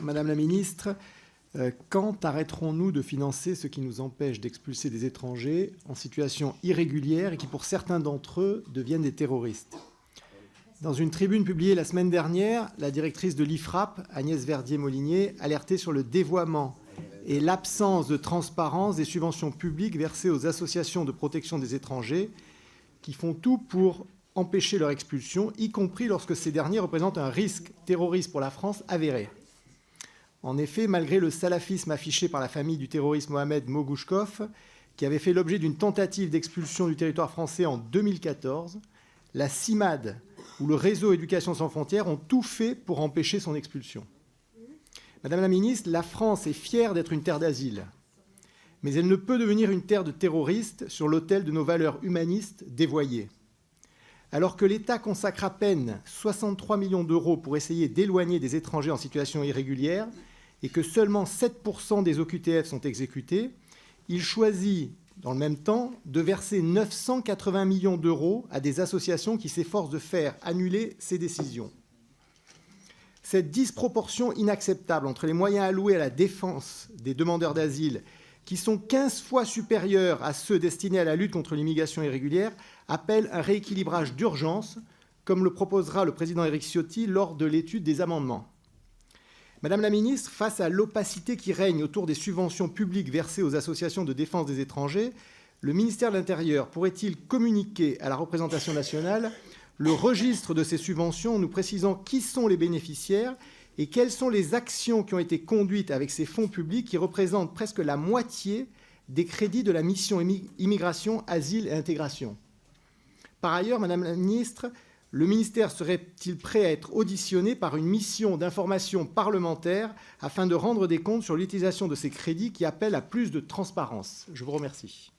Madame la ministre, quand arrêterons-nous de financer ce qui nous empêche d'expulser des étrangers en situation irrégulière et qui, pour certains d'entre eux, deviennent des terroristes? Dans une tribune publiée la semaine dernière, la directrice de l'IFRAP, Agnès Verdier-Molinier, alertait sur le dévoiement et l'absence de transparence des subventions publiques versées aux associations de protection des étrangers qui font tout pour empêcher leur expulsion, y compris lorsque ces derniers représentent un risque terroriste pour la France avéré. En effet, malgré le salafisme affiché par la famille du terroriste Mohamed Mogouchkov, qui avait fait l'objet d'une tentative d'expulsion du territoire français en 2014, la CIMAD ou le réseau Éducation sans frontières ont tout fait pour empêcher son expulsion. Madame la ministre, la France est fière d'être une terre d'asile, mais elle ne peut devenir une terre de terroristes sur l'autel de nos valeurs humanistes dévoyées. Alors que l'État consacre à peine 63 millions d'euros pour essayer d'éloigner des étrangers en situation irrégulière et que seulement 7% des OQTF sont exécutés, il choisit, dans le même temps, de verser 980 millions d'euros à des associations qui s'efforcent de faire annuler ces décisions. Cette disproportion inacceptable entre les moyens alloués à la défense des demandeurs d'asile, qui sont 15 fois supérieurs à ceux destinés à la lutte contre l'immigration irrégulière, appelle un rééquilibrage d'urgence, comme le proposera le président Éric Ciotti lors de l'étude des amendements. Madame la ministre, face à l'opacité qui règne autour des subventions publiques versées aux associations de défense des étrangers, le ministère de l'Intérieur pourrait-il communiquer à la représentation nationale le registre de ces subventions, nous précisant qui sont les bénéficiaires et quelles sont les actions qui ont été conduites avec ces fonds publics qui représentent presque la moitié des crédits de la mission Immigration, Asile et Intégration. Par ailleurs, Madame la ministre, le ministère serait-il prêt à être auditionné par une mission d'information parlementaire afin de rendre des comptes sur l'utilisation de ces crédits qui appellent à plus de transparence? Je vous remercie.